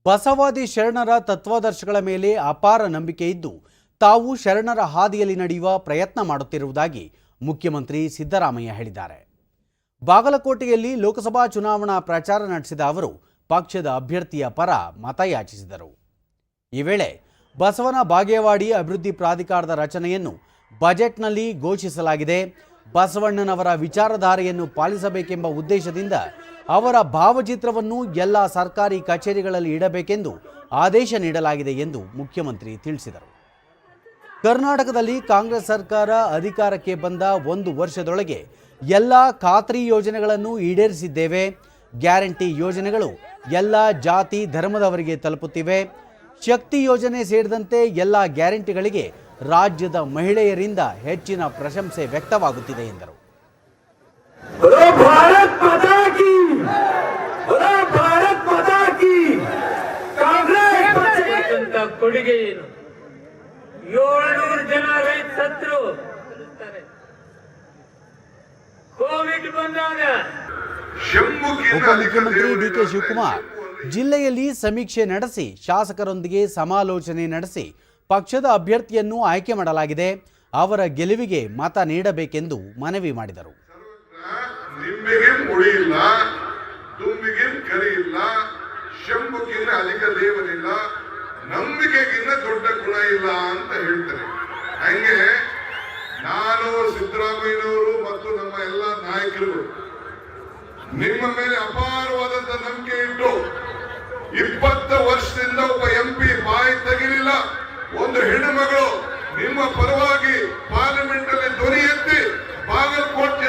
ಬಸವಾದಿ ಶರಣರ ತತ್ವಾದರ್ಶಗಳ ಮೇಲೆ ಅಪಾರ ನಂಬಿಕೆ ಇದ್ದು ತಾವು ಶರಣರ ಹಾದಿಯಲ್ಲಿ ನಡೆಯುವ ಪ್ರಯತ್ನ ಮಾಡುತ್ತಿರುವುದಾಗಿ ಮುಖ್ಯಮಂತ್ರಿ ಸಿದ್ದರಾಮಯ್ಯ ಹೇಳಿದ್ದಾರೆ. ಬಾಗಲಕೋಟೆಯಲ್ಲಿ ಲೋಕಸಭಾ ಚುನಾವಣಾ ಪ್ರಚಾರ ನಡೆಸಿದ ಅವರು ಪಕ್ಷದ ಅಭ್ಯರ್ಥಿಯ ಪರ ಮತಯಾಚಿಸಿದರು. ಈ ವೇಳೆ ಬಸವನ ಬಾಗೇವಾಡಿ ಅಭಿವೃದ್ಧಿ ಪ್ರಾಧಿಕಾರದ ರಚನೆಯನ್ನು ಬಜೆಟ್ನಲ್ಲಿ ಘೋಷಿಸಲಾಗಿದೆ. ಬಸವಣ್ಣನವರ ವಿಚಾರಧಾರೆಯನ್ನು ಪಾಲಿಸಬೇಕೆಂಬ ಉದ್ದೇಶದಿಂದ ಅವರ ಭಾವಚಿತ್ರವನ್ನು ಎಲ್ಲ ಸರ್ಕಾರಿ ಕಚೇರಿಗಳಲ್ಲಿ ಇಡಬೇಕೆಂದು ಆದೇಶ ನೀಡಲಾಗಿದೆ ಎಂದು ಮುಖ್ಯಮಂತ್ರಿ ತಿಳಿಸಿದರು. ಕರ್ನಾಟಕದಲ್ಲಿ ಕಾಂಗ್ರೆಸ್ ಸರ್ಕಾರ ಅಧಿಕಾರಕ್ಕೆ ಬಂದ 1 ವರ್ಷದೊಳಗೆ ಎಲ್ಲ ಖಾತ್ರಿ ಯೋಜನೆಗಳನ್ನು ಈಡೇರಿಸಿದ್ದೇವೆ. ಗ್ಯಾರಂಟಿ ಯೋಜನೆಗಳು ಎಲ್ಲ ಜಾತಿ ಧರ್ಮದವರಿಗೆ ತಲುಪುತ್ತಿವೆ. ಶಕ್ತಿ ಯೋಜನೆ ಸೇರಿದಂತೆ ಎಲ್ಲ ಗ್ಯಾರಂಟಿಗಳಿಗೆ ರಾಜ್ಯದ ಮಹಿಳೆಯರಿಂದ ಹೆಚ್ಚಿನ ಪ್ರಶಂಸೆ ವ್ಯಕ್ತವಾಗುತ್ತಿದೆ ಎಂದರು. ಕೊಡುಗೆ ಏನು? 700 ಜನ ರೈತ ಸತ್ರು. ಕೋವಿಡ್ ಬಂದಾಗ ಉಪಮುಖ್ಯಮಂತ್ರಿ ಡಿಕೆ ಶಿವಕುಮಾರ್ ಜಿಲ್ಲೆಯಲ್ಲಿ ಸಮೀಕ್ಷೆ ನಡೆಸಿ ಶಾಸಕರೊಂದಿಗೆ ಸಮಾಲೋಚನೆ ನಡೆಸಿ ಪಕ್ಷದ ಅಭ್ಯರ್ಥಿಯನ್ನು ಆಯ್ಕೆ ಮಾಡಲಾಗಿದೆ. ಅವರ ಗೆಲುವಿಗೆ ಮತ ನೀಡಬೇಕೆಂದು ಮನವಿ ಮಾಡಿದರು. ನಂಬಿಕೆಗಿನ್ನ ದೊಡ್ಡ ಗುಣ ಇಲ್ಲ ಅಂತ ಹೇಳ್ತಾರೆ. ಹಂಗೆ ನಾನು ಸಿದ್ದರಾಮಯ್ಯನವರು ಮತ್ತು ನಮ್ಮ ಎಲ್ಲ ನಾಯಕರು ನಿಮ್ಮ ಮೇಲೆ ಅಪಾರವಾದಂತ ನಂಬಿಕೆ ಇಟ್ಟು 20 ವರ್ಷದಿಂದ ಒಬ್ಬ MP ಬಾಯಿ ತೆಗಿಲಿಲ್ಲ. ಒಂದು ಹೆಣ್ಣು ಮಗಳು ನಿಮ್ಮ ಪರವಾಗಿ ಪಾರ್ಲಿಮೆಂಟ್ ಅಲ್ಲಿ ಧ್ವನಿ ಎತ್ತಿ ಬಾಗಲಕೋಟೆ